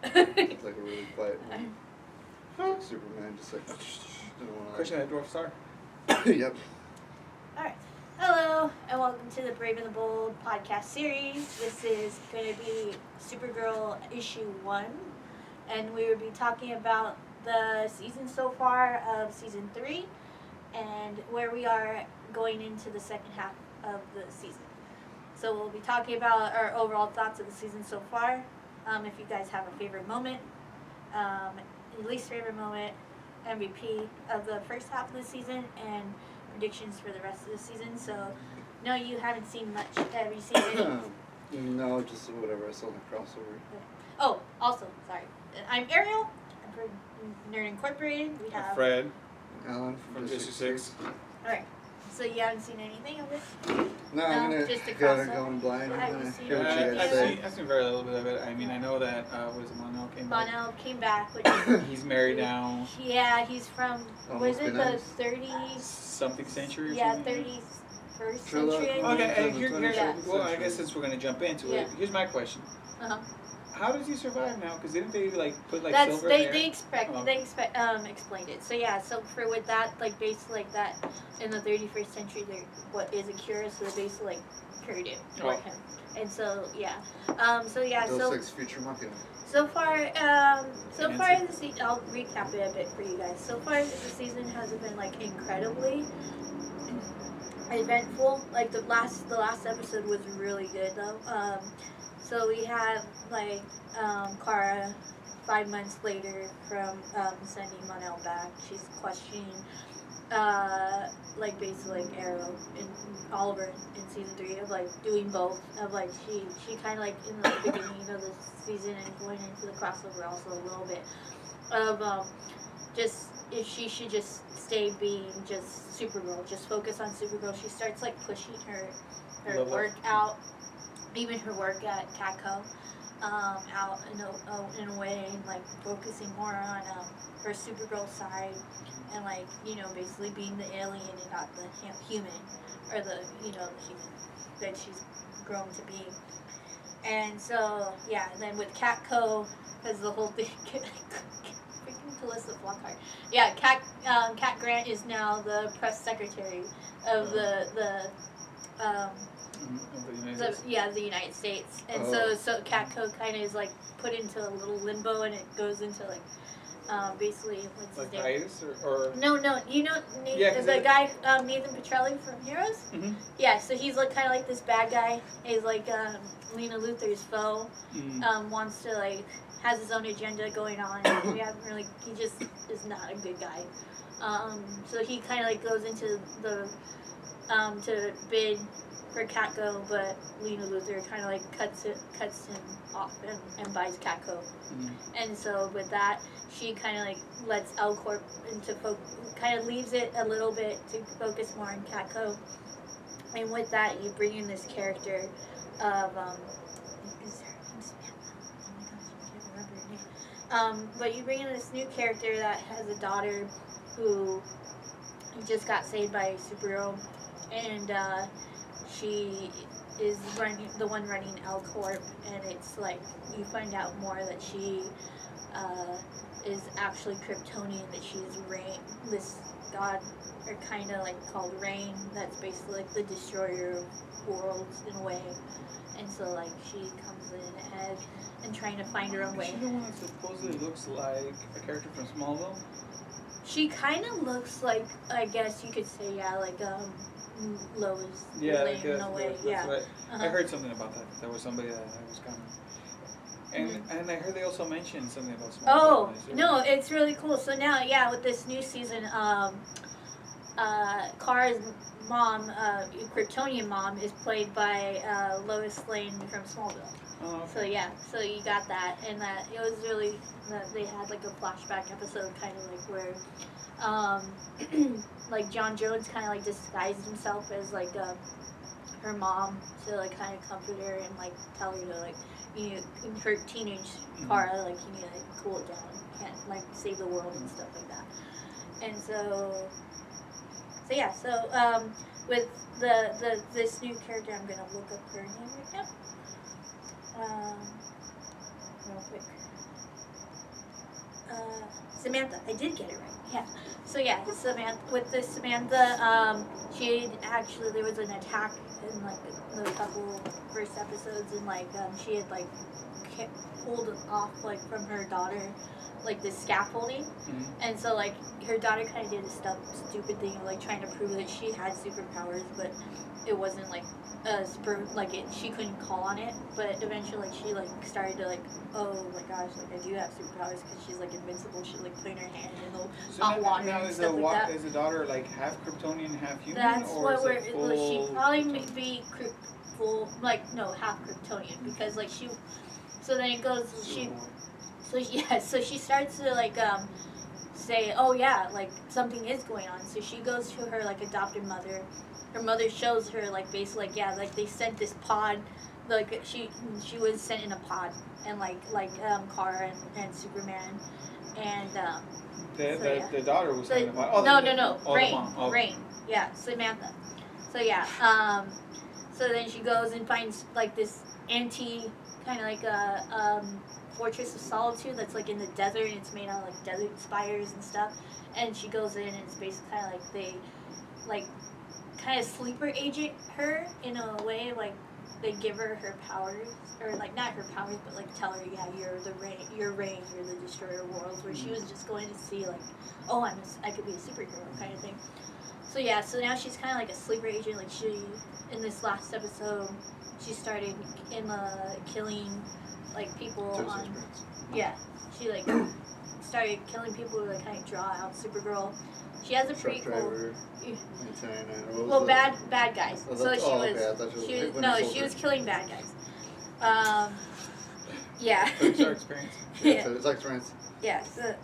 It's like a really quiet one. Like Superman, just like. Christian at Dwarf Star. Yep. Alright. Hello, and welcome to the Brave and the Bold podcast series. This is going to be Supergirl issue 1, and we will be talking about the season so far of season 3 and where we are going into the second half of the season. So we'll be talking about our overall thoughts of the season so far. If you guys have a favorite moment, least favorite moment, MVP of the first half of the season, and predictions for the rest of the season. So, no, you haven't seen much. Have you seen any? No, just whatever I saw in the crossover. Oh, also, sorry. I'm Ariel. I'm from Nerd Incorporated. We have Fred. Alan From District 6. Alright. So you haven't seen anything of it? No, I'm gonna just a gotta crossover. go in blind. I'm Have you gonna seen hear what you it? guys say. I've seen very little bit of it. I mean, I know that, what is it, Monel came back. Monel came back. Which He's married now. yeah, he's from, Almost was it been the nice. 30s? Something century or Yeah, something? 31st Trilla. century, I think. Okay, Yeah. well, I guess since we're going to jump into it, here's my question. Uh-huh. How does he survive now? Because didn't they, put, That's silver they in they there? expect Oh. they expect explained it. So yeah, so for with that basically that in the 31st century there what is a cure, so they basically cured it for him. And so yeah. Those six future Machina. So far the season, I'll recap it a bit for you guys. So far the season hasn't been incredibly eventful. The last episode was really good though. So we have Kara 5 months later from sending Monel back. She's questioning basically Arrow and Oliver in season 3 of doing both of she kind of in the beginning of the season and going into the crossover also a little bit of just if she should just stay being just Supergirl, just focus on Supergirl. She starts pushing her work out, even her work at Catco, out in a way, and focusing more on her Supergirl side, and basically being the alien and not the human, or the human that she's grown to be. And so yeah, and then with Catco, because the whole thing. Calista Flockhart. Yeah, Cat Grant is now the press secretary of the United States, and so Catco kind of is put into a little limbo, and it goes into basically what's his name? Hiatus or No, you know the guy Nathan Petrelli from Heroes. Mm-hmm. Yeah, so he's kind of this bad guy. He's Lena Luthor's foe. Wants to has his own agenda going on. We haven't really. He just is not a good guy. So he kind of goes into the to bid for Catco, but Lena Luthor kind of cuts him off and buys Catco. And so with that, she kind of lets L-Corp kind of leaves it a little bit to focus more on Catco. And with that, you bring in this character of is her name Samantha? Oh my gosh, I can't remember her name. But you bring in this new character that has a daughter who just got saved by Supergirl, and she is the one running L Corp, and it's you find out more that she is actually Kryptonian, that she is Rain, this god, or kind of called Rain, that's basically the destroyer of worlds in a way. And so she comes in ahead and trying to find her own way. Is she the one that supposedly looks like a character from Smallville? She kind of looks I guess you could say, Lois Lane in a way. Yeah. What, I heard something about that. There was somebody that was kind of... And I heard they also mentioned something about Smallville. Oh, no, it's really cool. So now, with this new season, Kara's mom, Kryptonian mom, is played by Lois Lane from Smallville. Oh, okay. So yeah, so you got that, and that it was really they had a flashback episode kind of where John Jones kind of disguised himself as her mom to kind of comfort her and tell her to you know, her teenage Kara you need to cool it down, you can't save the world and stuff like that. And so yeah, with this new character, I'm gonna look up her name right now. Real quick. Samantha. I did get it right. Yeah. So yeah, Samantha, she actually there was an attack in like the couple first episodes, and like she had like pulled off like from her daughter like this scaffolding, and so like her daughter kind of did this stupid thing of like trying to prove that she had superpowers, but it wasn't like she couldn't call on it, but eventually like she like started to like, oh my gosh, like I do have superpowers because she's like invincible. She's like putting her hand in the hot water now and is stuff like that. Is the daughter like half Kryptonian, half human? That's or what is we're. it full She probably may be full, like no, half Kryptonian because like she. So then it goes. So she starts to like say, oh yeah, like something is going on. So she goes to her like adopted mother. Her mother shows her like basically like yeah, like they sent this pod, like she was sent in a pod, and like Kara and Superman, and the daughter was sent in a pod. No, Rain, the mom. Oh. Rain, yeah, Samantha. So yeah, so then she goes and finds like this kind of like a Fortress of Solitude that's like in the desert, and it's made out of like desert spires and stuff. And she goes in, and it's basically kind of like they, like, kind of sleeper agent her in a way, like they give her powers, or like not her powers, but like tell her, yeah, you're Rain, you're the destroyer of worlds. Where she was just going to see like, oh, I could be a superhero kind of thing. So yeah, so now she's kind of like a sleeper agent. Like in this last episode, she started killing like people on. Yeah, she like started killing people to like kind of draw out Supergirl. She has a prequel. Well, bad guys. So she was killing bad guys. Yeah. It's our experience. Yeah, it's like experience. Yeah. So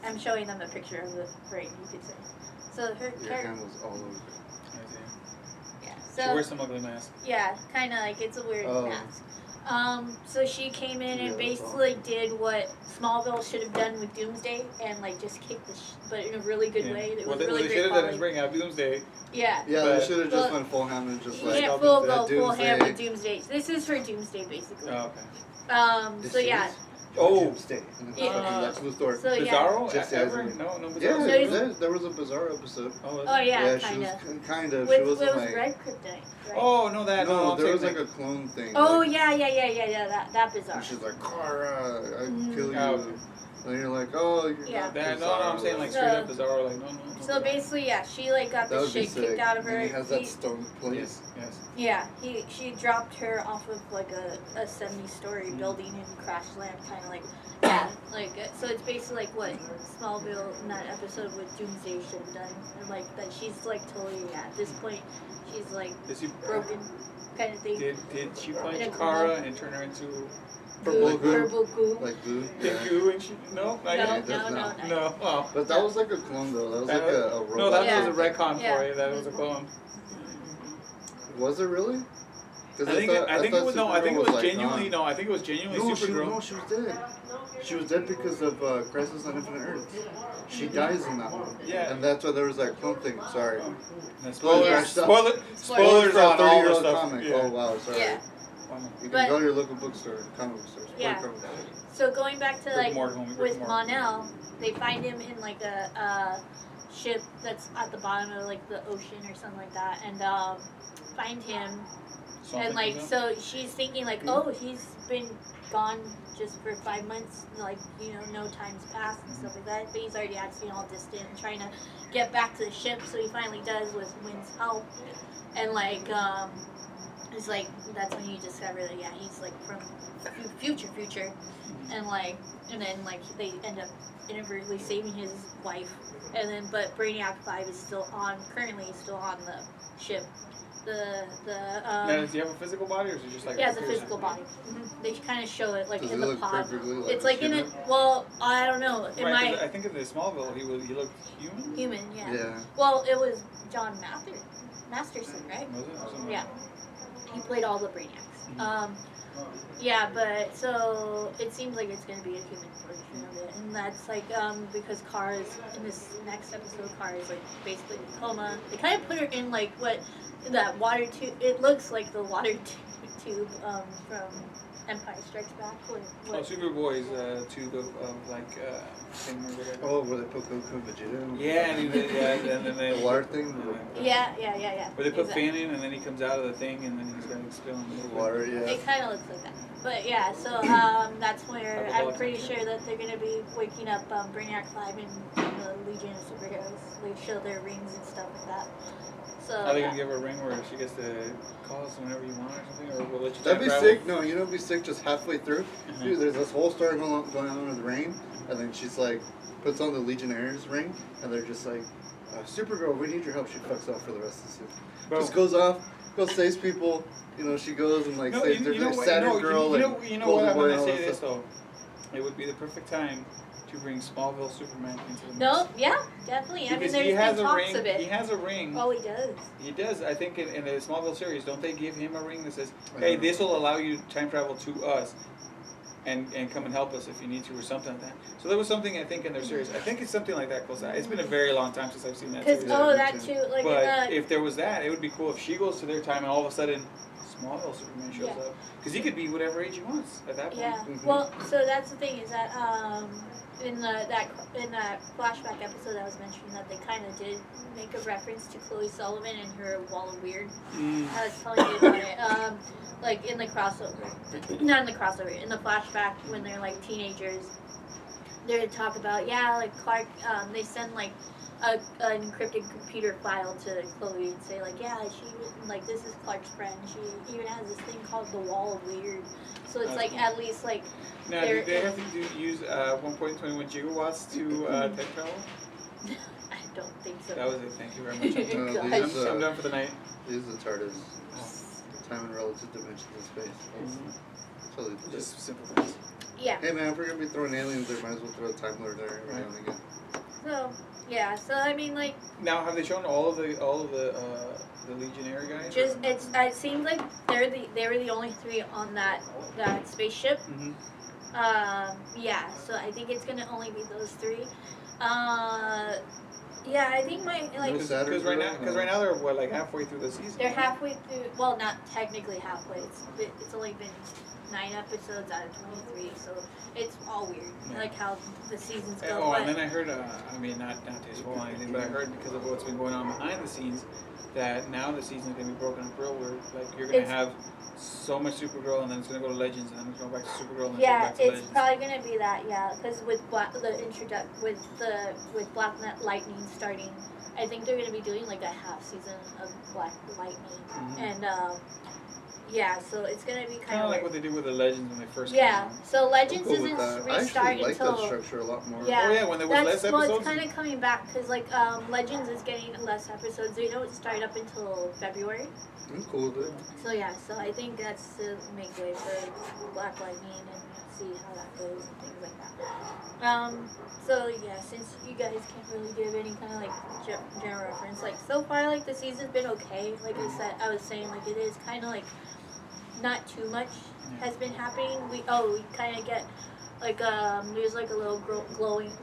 I'm showing them a picture of the brain. You could say. So her hand was all over. Yeah. So she wears some ugly mask. Yeah, kind of like it's a weird mask. So she came in and basically did what Smallville should have done with Doomsday, and like just kicked but in a really good way. It was really they great should have done is bring out Doomsday. Yeah. Yeah, they should have just went full ham and just like. Yeah, full ham with Doomsday. This is for Doomsday, basically. Oh, okay. So yeah. Oh. Yeah. That's Luthor. So yeah. Bizarro? Ever? No Bizarro. Yeah, there was a Bizarro episode. Oh yeah, kind of. With, she wasn't it was like. Red Kryptonite. Right? Oh no, that no. There was like a clone thing. Oh like, yeah. That Bizarro. And she's like, Kara, I kill you. Oh, okay. And you're like, oh, you're Yeah. No, I'm saying like straight up Bizarro, like no. So basically, yeah, she like got the shit kicked out of her. And he has that stone plate. Yes. Yeah, she dropped her off of like a 70-story building and crash land, kind of like so it's basically like what Smallville in that episode with Doomsday should have done, and like that she's like totally at this point she's like broken kind of thing. Did she punch Kara and turn her into purple goo? Like goo? Pink goo and she No. Wow. But that was like a clone though. That was like a robot. No, that was a retcon for you. That was a clone. Was it really? I think it was genuinely Supergirl. No, she was dead. She was dead because of Crisis on Infinite Earths. She dies in that one. Yeah. And that's why there was that clone thing. Sorry. Spoilers on all the stuff. Comic. Yeah. Oh wow, sorry. Yeah. You can go to your local bookstore, comic book store. Yeah. So going back to like with Mon-El, they find him in like a ship that's at the bottom of like the ocean or something like that, and find him. And like, so she's thinking like, oh, he's been gone just for 5 months, like, you know, no time's passed and stuff like that. But he's already acting all distant and trying to get back to the ship. So he finally does with Wynn's help. And like, it's like, that's when you discover that, yeah, he's like from future. And like, and then like, they end up inadvertently saving his wife. And then, but Brainiac 5 is currently still on the ship. Now, does he have a physical body, or is it just like? Yeah, it's a physical body. Mm-hmm. They kind of show it like Does in he the look pod. Like it's like in it. Well, I don't know. I think in the Smallville, he looked human. Human, yeah. Yeah. Well, it was John Masterson, right? Was it? Yeah. He played all the Brainiacs. Yeah, but so it seems like it's gonna be a human version of it, and that's like because Kara's in this next episode, Kara's like basically in a coma. They kind of put her in like that that water tube. It looks like the water tube from Empire Strikes Back. Superboy's tube of thing or whatever. Oh, where they put Goku and Vegeta in? Yeah, and then they The water thing? Yeah. Where they put Finn in, and then he comes out of the thing, and then he's going to spill in the Water, yeah. It kind of looks like that. But yeah, so that's where I'm pretty sure that they're going to be waking up Brainiac 5 and the Legion of Superheroes. They show their rings and stuff like that. So, are they going to give her a ring where she gets to call us whenever you want or something? Or we'll let you That'd be travel? sick. No, you know, it'd be sick just halfway through. Dude, there's this whole story going on with Rain, and then she's like, puts on the Legionnaires ring, and they're just like, Supergirl, we need your help. She fucks off for the rest of the season. Just goes off, goes saves people. You know, she goes and like saves their Saturn Girl. You know what? I'm going to say this though. It would be the perfect time to bring Smallville Superman into the mix. No, yeah, definitely. Because I mean, there's been talks of it. He has a ring. Oh, he does. He does. I think in the Smallville series, don't they give him a ring that says, "Hey, this will allow you to time travel to us, and come and help us if you need to," or something like that. So there was something I think in their series. I think it's something like that. Cause it's been a very long time since I've seen that series. That too. Like, but if there was that, it would be cool if she goes to their time and all of a sudden Smallville Superman shows up, because he could be whatever age he wants at that point. Yeah. Mm-hmm. Well, so that's the thing is that in that flashback episode I was mentioning that they kind of did make a reference to Chloe Sullivan and her Wall of Weird. I was telling you about it. Like in the crossover, not in the crossover, in the flashback when they're like teenagers, they would talk about like Clark. They send like an encrypted computer file to Chloe and say like, she this is Clark's friend. She even has this thing called the Wall of Weird. So it's like at least like. Now, do they have to use 1.21 gigawatts to time travel? I don't think so. That was it. Thank you very much. I'm done for the night. These are the TARDIS. Time and relative dimensions in space. Totally just simple things. Yeah. Hey man, if we're gonna be throwing aliens there, might as well throw a Time Lord there every now and again. So yeah, so I mean like. Now, have they shown all of the Legionnaire guys? It seems like they were the only three on that spaceship. Mm-hmm. Yeah, so I think it's gonna only be those three. Yeah, I think because right now they're like halfway through the season. They're halfway through. Well, not technically halfway. It's only been 9 episodes out of 23, so it's all weird. Yeah. Like how the seasons go. Oh, and then I heard. I mean, not to spoil anything, but I heard because of what's been going on behind the scenes that now the season's gonna be broken up real weird. Like you're gonna have so much Supergirl, and then it's gonna go to Legends, and then it's going back to Supergirl, and then go back to Legends. It's probably gonna be that. Yeah, because with Black Lightning starting, I think they're gonna be doing like a half season of Black Lightning, and yeah, so it's gonna be kind of like what they did with the Legends when they first came out. So Legends cool isn't restart I actually like until that structure a lot more. Yeah, oh yeah, when there was less episodes. Well, it's kind of coming back because like Legends is getting less episodes. They don't start up until February. I'm cool with it. So yeah, so I think that's to make way for Black Lightning and see how that goes and things like that. So yeah, since you guys can't really give any kind of like general reference, like so far like the season's been okay. Like I was saying, like it is kind of like not too much has been happening. We kind of get like there's like a little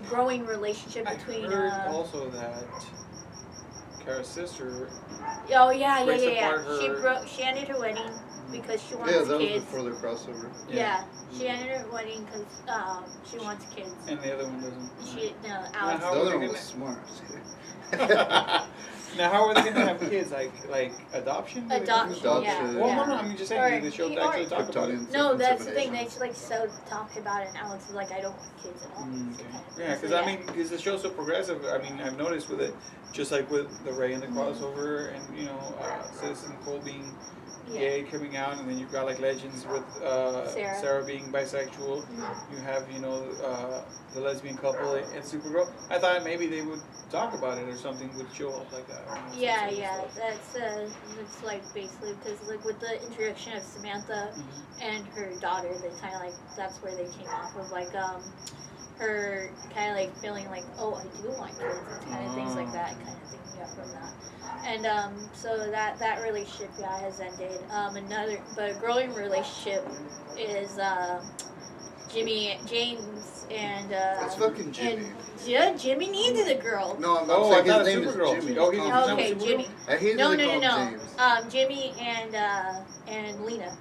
growing relationship between. I heard also that Kara's sister. Oh yeah. Her... She ended her wedding because she wants kids. kids. Yeah, that was before the crossover. Yeah, she ended her wedding because she wants kids. And the other one doesn't. Alex. The other one was smart. Now, how are they going to have kids? Like adoption? Adoption. Yeah. Well, no. I mean, just saying the show actually talk about it. No, that's the thing. They like so talk about it, and Alex is like, I don't want kids at all. Okay. Yeah, because I mean, because the show's so progressive. I mean, I've noticed with it, just like with the Ray and the crossover, and Citizen Cole being gay coming out, and then you've got like Legends with Sarah being bisexual. You have the lesbian couple and Supergirl. I thought maybe they would talk about it or something would show up like that. Yeah. That's like basically because like with the introduction of Samantha and her daughter, they kind of like that's where they came off of like her kind of like feeling like, oh, I do want kids and kind of things like that, kind of thing. Yeah, from that. And so that relationship has ended. But a growing relationship is James and It's fucking Jimmy. And, yeah, Jimmy needed a girl. No, I'm Oh, saying I thought his name Supergirl. is Jimmy. Oh, he's Just call him Okay, Supergirl? Jimmy. I hate No, that they no, call no, him no. James. Jimmy and Lena.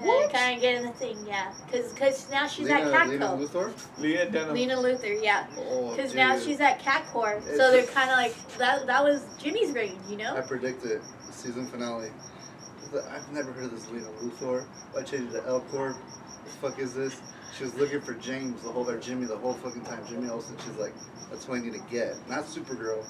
What? Kind of getting the thing, yeah. Cause now she's Lena, at Lena Catco. Luthor? Lena Dunham. Lena Luthor, yeah. Oh, Because now dude. she's at Catcore, It's so they're just- kind of like that was Jimmy's reign, you know? I predict it. The season finale. I've never heard of this Lena Luthor. I changed it to Elcor. The fuck is this? She was looking for James or Jimmy the whole fucking time. Jimmy Olsen. She's like, that's who I need to get. Not Supergirl.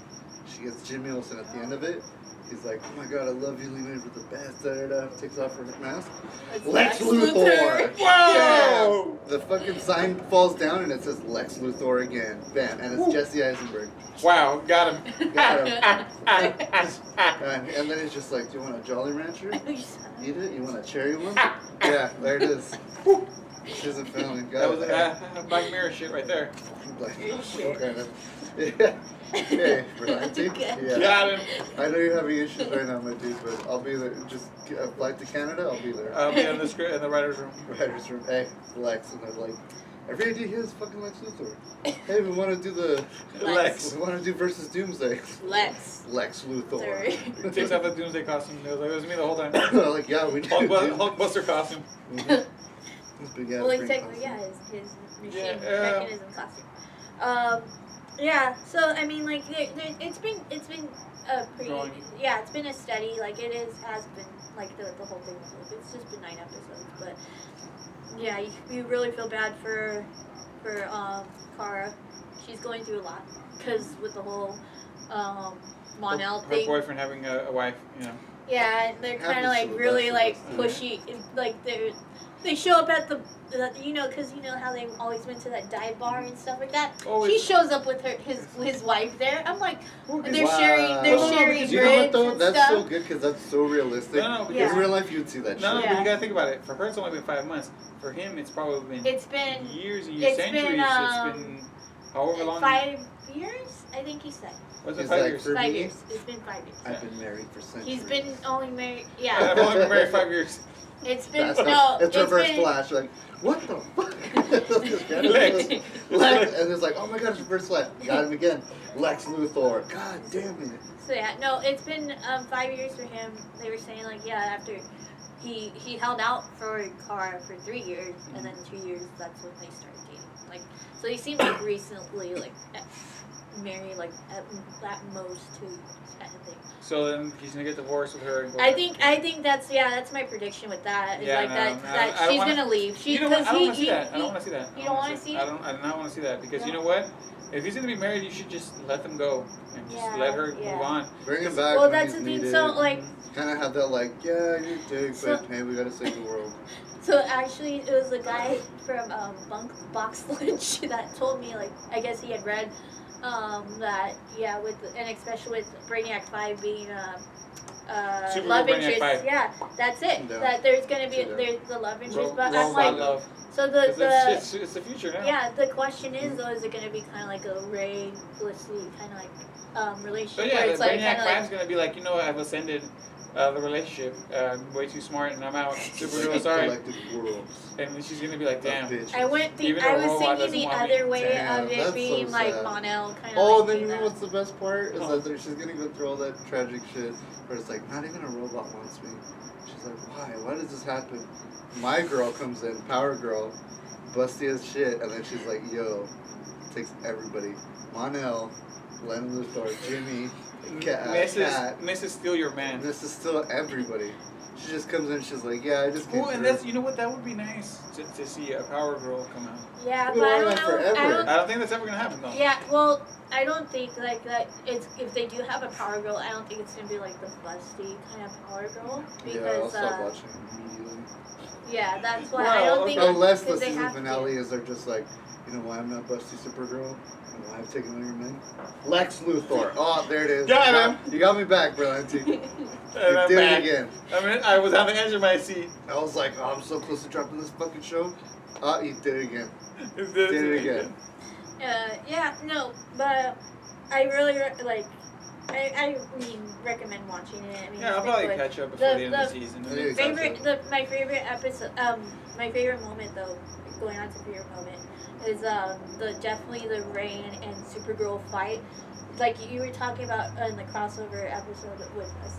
She gets Jimmy Olsen at the end of it. He's like, oh my god, I love you, Lena, you're the best. Da, da, da. Takes off her mask. It's Lex Luthor! Whoa! Yeah. The fucking sign falls down and it says Lex Luthor again. Bam. And it's Ooh. Jesse Eisenberg. Wow, got him. Got And then it's just like, do you want a Jolly Rancher? Eat it? You want a cherry one? Yeah, there it is. She doesn't family. That was Black Mirror shit right there. Like, Shit. kind of. Yeah. Hey, romantic. Yeah. Got him. I know you're having issues right now, my dude, but I'll be there. Just a flight to Canada, I'll be there. I'll be in the script in the writer's room. Writer's room. Hey, Lex. And they're like, every idea here is fucking Lex Luthor. Hey, we want to do the. Lex. We want to do versus Doomsday. Lex. Lex Luthor. Sorry. Takes off the Doomsday costume. It was me the whole time. Like, yeah, we do. Hulkbuster costume. Mhm. This big ass Well, green exactly, costume. yeah, his machine Yeah, mechanism costume. Yeah, so I mean, like, it's been pretty, Growing. yeah, it's been a steady, like, has been, like, the whole thing, like, it's just been 9 episodes, but, yeah, you really feel bad for Kara. She's going through a lot, because with the whole, Mon-El Her thing. boyfriend having a wife, you know. Yeah, they're kind of, like, Happens to the really, best like, of us, pushy, like, they show up at the you know, because you know how they always went to that dive bar and stuff like that. Always. She shows up with his wife there. I'm like, Well, they're Wow. sharing Well, sharing because you know what ribs though? and That's stuff. so good because that's so realistic. No, Yeah. In real life, you'd see that No, shit. but Yeah. you gotta think about it. For her, it's only been 5 months. For him, it's probably been It's been years and years, it's centuries. been, It's been however long. 5 years, I think he said. Was it He's 5 like, years? for 5 me, years. It's been 5 years. I've been married for centuries. He's been only married. I've Yeah, only been married 5 years. it's been That's no. it's reverse been, flash. Like, what the fuck? Lex. Lex. And it's like, oh my god, it's reverse flash. Got him again. Lex Luthor. God damn it. So yeah, no, it's been 5 years for him. They were saying like, yeah, after he held out for Kara for 3 years, and then 2 years, that's when they started dating. Like, so he seems like recently like married, like at most 2 years kind of thing. So then he's gonna get divorced with her. And go I think that's my prediction with that. Is Yeah, like no, that no, that I don't she's wanna- gonna leave. She You know what? because I don't he want to see that. I don't he- want to see that. You don't want to see it? I do not want to see that because you No. know what? If he's gonna be married, you should just let them go and just Yeah, let her yeah. move on. Bring him back. Well, when that's he's the thing. needed. So like. Kind of have that like, yeah, you're dick, So- but hey, we gotta save the world. So actually, it was a guy from Box Lunch that told me, like, I guess he had read that, yeah, and especially with Brainiac 5 being Supergirl love Brainiac interest, 5. yeah, that's it. Yeah. That there's gonna be Yeah. there's the love interest, but I'm Robot like, love. so 'Cause the it's the future now. yeah, the question is though, is it gonna be kind of like a Ray Felicity kind of like relationship But yeah, where the it's like Brainiac kind of 5 is like gonna be like, you know what, I've ascended the relationship. I'm way too smart and I'm out. Supergirl, sorry. Collective worlds. And then she's gonna be like, damn. That bitch. I was Even a thinking robot the doesn't want me. other way Damn, of it that's being so like sad. Mon-El kind of. Oh, like then do you know that. what's the best part? Is Oh. that she's gonna go through all that tragic shit where it's like, not even a robot wants me. She's like, why? Why does this happen? My girl comes in, Power Girl, busty as shit, and then she's like, yo, takes everybody. Mon-El, Len Luthor, Jimmy, Cat. Mrs. Steal Your Man. This is still everybody. She just comes in, she's like, yeah, I just came Oh, and through. that's, you know what, that would be nice to see a Power Girl come out. Yeah, We've but I been don't on know. that forever. I don't think that's ever gonna happen though. Yeah, well, I don't think like that. It's if they do have a Power Girl, I don't think it's gonna be like the busty kind of Power Girl Yeah, I'll because stop watching immediately. yeah, that's why Well, I don't think Unless the because they season have finale is they're just like, you know why I'm not busty Supergirl? And why I've taken on your men? Lex Luthor. Oh, there it is. Got him. You got me back, Berlanti. You And I'm did back. it again. I mean, I was on the edge of my seat. I was like, oh, I'm so close to dropping this fucking show. Oh, you did it again. Did Did it again. yeah, no, but I really like I mean, recommend watching it. I mean, Yeah, I'll it's probably good. catch up before the end of the season. Yeah, My favorite episode, my favorite moment though, going on to favorite moment, is definitely the Rain and Supergirl fight. Like you were talking about in the crossover episode with us,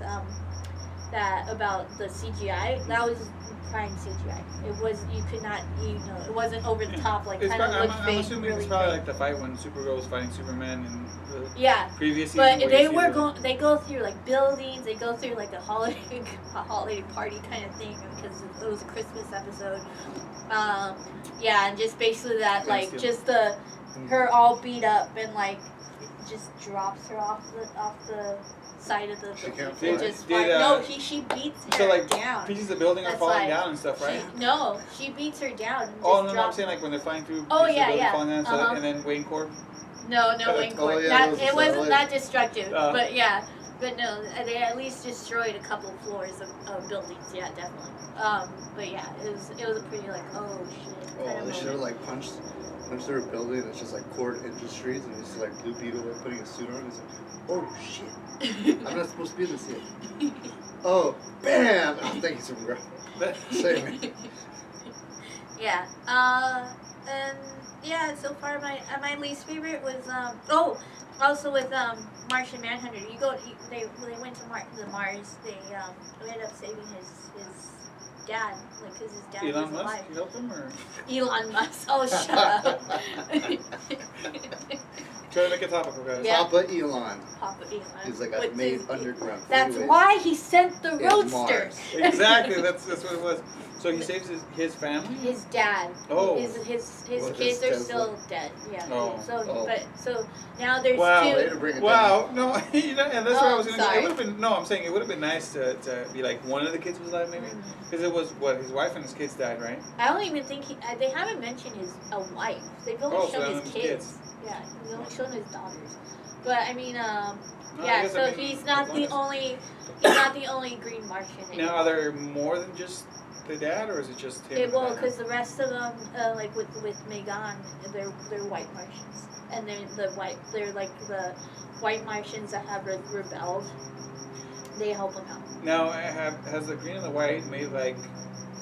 that about the CGI. That was prime CGI. It was, you could not, it wasn't over the top, like kind of looked fake. I'm assuming really it's probably fake. like the fight when Supergirl was fighting Superman in the Yeah, previous season. but where they you see were the- they go through like buildings, they go through like a holiday party kind of thing because it was a Christmas episode. Yeah, and just basically that, like, Thanks, just her all beat up and like just drops her off the side of the She can't building. fly? Just Did, no, she beats her So like down. pieces of the building are That's falling why down and stuff, right? She beats her down. And Oh just no, I'm drops saying like when they're flying through. Oh, pieces yeah, of the building yeah. falling down, so Uh-huh. and then Wayne Corp. No, Oh, Wayne Court. yeah, that was It a wasn't satellite. that destructive, Oh. but yeah. But no, they at least destroyed a couple floors of buildings. Yeah, definitely. But yeah, it was a pretty like, oh shit. kind Oh, of they should have moment. like punched through a building that's just like Cord Industries and it's like Blue Beetle like putting a suit on. He's like, oh shit, I'm not supposed to be in this yet. Oh, bam! Oh, thank you, Supergirl. Save me. Yeah. And yeah, so far my least favorite was also with Martian Manhunter. They went to the Mars. They ended up saving his dad, like, because his dad Elon was Musk, alive. you helped him or Elon Musk. Oh, shut up. try to make a topical, guys? Yeah. Papa Elon. Papa Elon. He's like, I With made his- underground. That's freeways why he sent the in roadster. Mars. Exactly, that's what it was. So he saves his family. His dad. Oh. His Well, kids his are Tesla. still dead. Yeah. Oh. So now there's Wow. Way two. to bring it Wow, no, and that's where I Oh, was gonna go. sorry. It would have been no, I'm saying it would have been nice to be like one of the kids was alive maybe, because it was what his wife and his kids died, right? I don't even think they haven't mentioned a wife. They've only Oh, so shown that his was kids. Yeah, they've only shown his daughters. But I mean, No, I yeah. guess, So I mean, he's not as the long only. He's not the only Green Martian. Now, are there more than just the dad, or is it just him? and the Well, dad? because the rest of them, like with Megan, they're white Martians, and they're like the white Martians that have rebelled. They help them out. Now, has the green and the white made like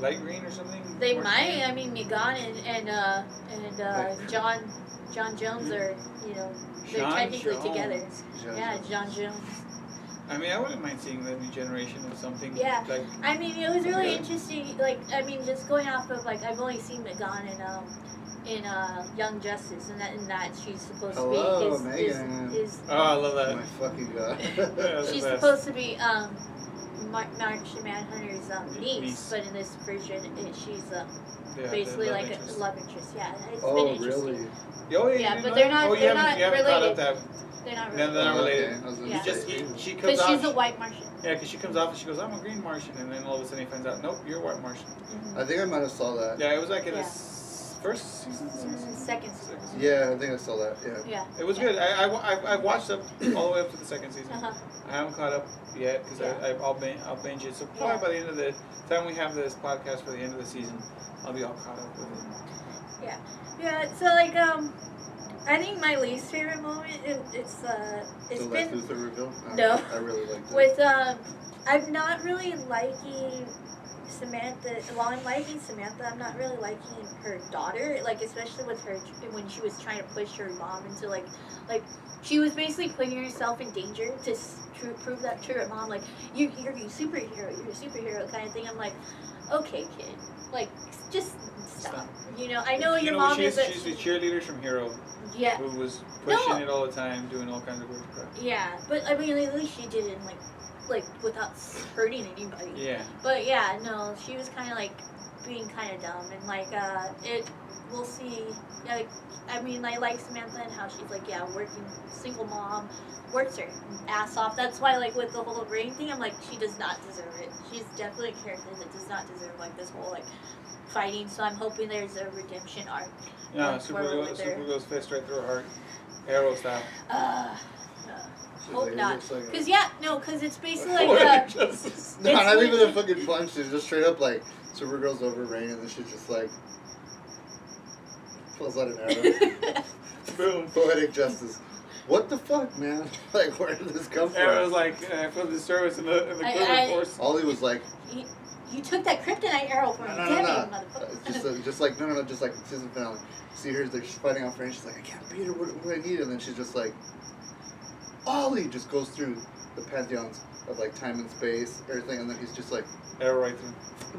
light green or something? They More might. green? I mean, Megan and John Jones are, they're John technically Jones. together. John Yeah, Jones. John Jones. I mean, I wouldn't mind seeing the new generation of something. Yeah. Like, I mean, it was really Yeah. interesting. Like, I mean, just going off of like, I've only seen Megan in Young Justice, and that she's supposed Hello, to be Megan. his oh, I love Oh that. my fucking god. Yeah, that's she's the best. supposed to be Martian Manhunter's niece, Niece. but in this version, she's Yeah, basically the love like interest. a love interest. Yeah, it's been Oh, interesting. really? Oh, yeah, Yeah, you but know they're that? not- Oh, you they're haven't, not you haven't caught up related. that. They're not No, really. they're not Oh, related. okay. I was gonna Yeah. He just say, she comes Because off. she's a white Martian. Yeah, because she comes off and she goes, "I'm a green Martian," and then all of a sudden he finds out, "Nope, you're a white Martian." I think I might have saw that. Yeah, it was like in Yeah. the first season. Second season. Yeah, I think I saw that. Yeah. Yeah. It was good. I watched up all the way up to the second season. Uh-huh. I haven't caught up yet because Yeah. I'll binge it. So probably Yeah. by the end of the time we have this podcast for the end of the season, I'll be all caught up with it. Yeah. So like I think my least favorite moment it's So like been Luthor reveal? No. I really liked it. with I'm not really liking Samantha. While I'm liking Samantha, I'm not really liking her daughter. Like especially with her when she was trying to push her mom into like she was basically putting herself in danger to prove that to her mom. Like you're a superhero. You're a superhero kind of thing. I'm like, okay, kid. Like just stop. I know your mom she's is. she's the cheerleaders from Hero Yeah. who was pushing No. it all the time, doing all kinds of weird crap. Yeah, but I mean, at least she didn't like without hurting anybody. Yeah. But yeah, no, she was kind of like being kind of dumb and like we'll see. Like, I mean, I like Samantha and how she's like, yeah, working single mom, works her ass off. That's why like with the whole Rain thing, I'm like, she does not deserve it. She's definitely a character that does not deserve like this whole like fighting. So I'm hoping there's a redemption arc. Yeah, That's where we're with her. Super goes fist right through her heart, arrow style. She's Hope like, it not. looks like a- Cause it's basically like Poetic justice. No, it's not even a literally- fucking punch. It's just straight up like Supergirl's over Rain, and then she just like pulls out an arrow. Boom. Poetic justice. what the fuck, man? Like, where did this come from? Arrow's like, I feel the service in the Quiver Force. Ollie was like, You took that kryptonite arrow from me. Damn it, motherfucker. just like season finale. See her, they're fighting off range. She's like, I can't beat her. What do I need? And then she's just like, Ollie just goes through the pantheons of like time and space, everything, and then he's just like, Arrow right through.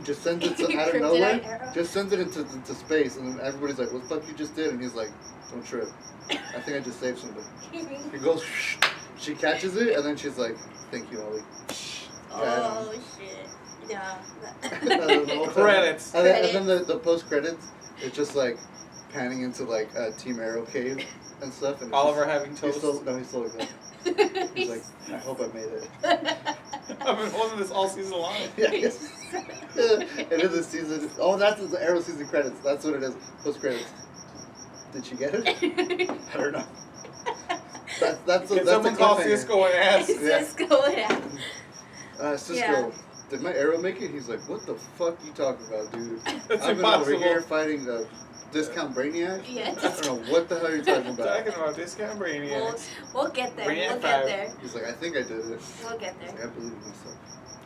just sends it out of nowhere. Just sends it into space, and then everybody's like, what the fuck you just did? And he's like, don't trip. I think I just saved somebody. He goes, she catches it, and then she's like, thank you, Ollie. Oh shit. Yeah. Credits. And then the post credits, it's just like panning into like Team Arrow cave and stuff. And Oliver having toast. He's still like that. He's like, I hope I made it. I've been holding this all season long. Yeah, yes. It is the season. Oh, that's the Arrow season credits. That's what it is. Post credits. Did she get it? I don't know. That's someone call Cisco and ask? Cisco and ask. Cisco. Yeah. Did my arrow make it? He's like, what the fuck you talking about, dude? That's I've been impossible. over here fighting the discount Brainiac. Yeah. I don't know what the hell you're talking about. Talking about discount Brainiac. We'll get there. Brainiac We'll 5. get there. He's like, I think I did it. We'll get there. He's like, I believe in myself.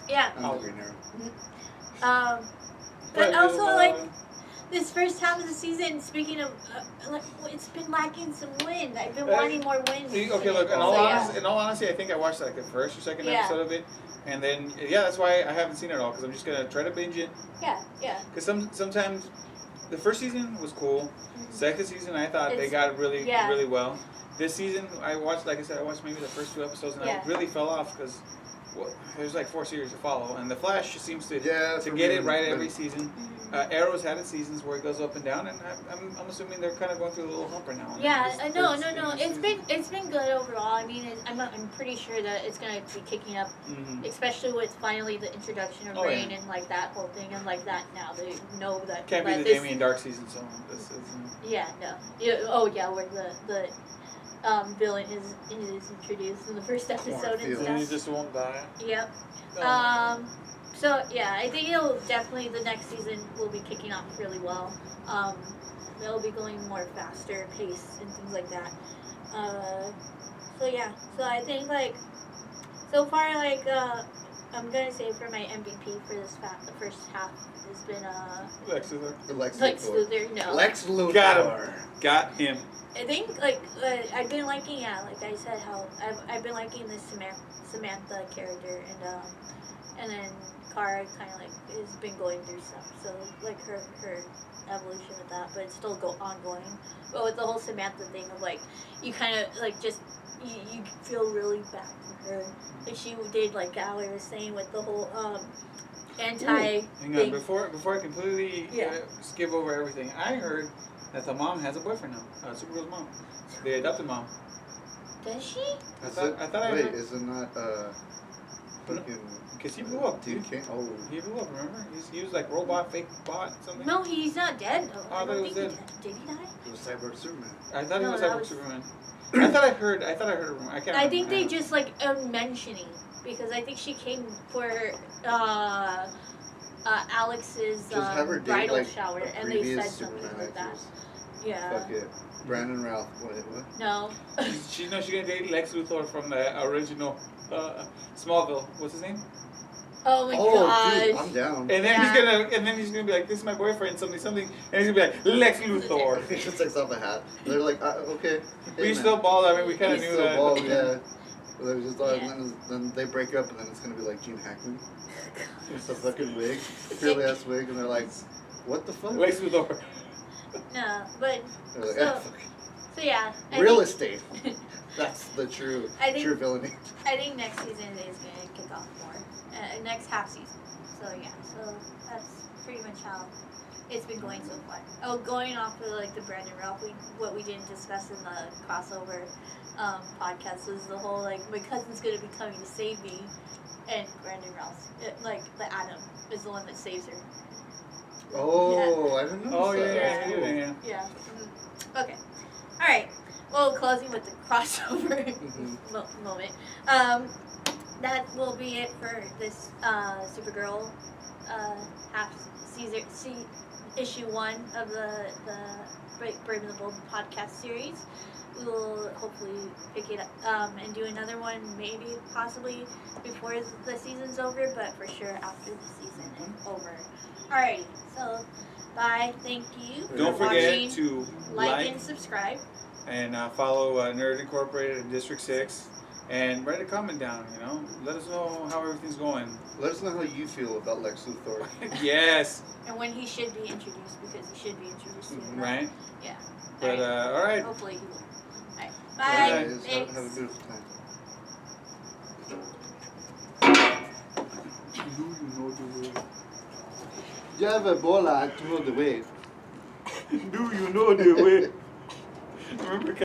Yeah. I'm the Green Arrow. But also like this first half of the season, speaking of, like, it's been lacking some wind. I've been wanting more wind. Okay, look. In all honesty, I think I watched like the first or second episode of it, and then that's why I haven't seen it all because I'm just gonna try to binge it. Yeah. Because sometimes the first season was cool. Mm-hmm. Second season, I thought they got it really well. This season, I watched, like I said, maybe the first 2 episodes, and I really fell off because there's like 4 series to follow, and the Flash just seems to get it right every season. Arrow's had its seasons where it goes up and down, and I'm assuming they're kind of going through a little hump right now. Yeah, no. It's been good overall. I mean, I'm pretty sure that it's gonna be kicking up, especially with finally the introduction of Rain and like that whole thing and like that. Now they know that can't be the Damien Dark season, so this is. Yeah, no. Where the villain is introduced in the first episode and stuff. And he just won't die. Yep. So yeah, I think the next season will be kicking off really well. They'll be going more faster pace and things like that. So I think like so far like I'm gonna say for my MVP for the first half has been Lex Luthor. Lex Luthor. No. Lex Luthor. Got him. I think like I've been liking like I said how I've been liking this Samantha character and then Kara kind of like has been going through stuff, so like her evolution with that, but it's still ongoing. But with the whole Samantha thing of like you kind of like just you feel really bad for her, like she did like Allie was saying with the whole anti. Hang on, before I completely skip over everything, I heard that the mom has a boyfriend now. Supergirl's mom, the adopted mom. Does she? I thought I heard. Is it not fucking? Because he blew up, dude. He blew up, remember? He was like robot, fake bot, something. No, he's not dead. Oh, I thought he was dead. Did he die? It was Cyborg Superman. I thought he was Cyborg Superman. I thought I heard a rumor. I can't remember. I think they just like mentioning because I think she came for Alex's bridal shower and they said something like that. Yeah. Fuck it. Brandon Routh. What? No. She's gonna date Lex Luthor from the original Smallville. What's his name? Oh my gosh. Dude, I'm down. And then he's gonna be like, this is my boyfriend, something, and he's gonna be like, Lex Luthor. He just takes off a hat. They're like, okay. Hey, he's still bald. I mean, we kind of knew that. Bald, yeah. They just thought, then they break up, and then it's gonna be like Gene Hackman. It's a fucking wig, curly ass wig, and they're like, what the fuck? Lex Luthor. No, but like, so yeah. Real estate. That's the true villainy. I think next season is gonna kick off more. Next half season. So that's pretty much how it's been going so far. Oh, going off of like the Brandon Ralph, what we didn't discuss in the crossover podcast was the whole like my cousin's gonna be coming to save me, and Brandon Ralph, like the Atom, is the one that saves her. Oh, I didn't know. Oh yeah. Yeah. Okay. All right. Well, closing with the crossover moment. that will be it for this Supergirl issue 1 of the Brave and the Bold podcast series. We will hopefully pick it up and do another one, maybe possibly before the season's over, but for sure after the season is over. Alrighty, so bye. Thank you. Don't for forget watching. to Like and subscribe. And follow Nerd Incorporated in District 6. And write a comment down, you know. Let us know how everything's going. Let us know how you feel about Lex Luthor. Yes. And when he should be introduced, because he should be introduced soon. Right. Yeah. But all right. Hopefully he will. Alright. Bye. Guys, Thanks. have a beautiful time. Do you know the way? You have Ebola to know the way. Do you know the way? Remember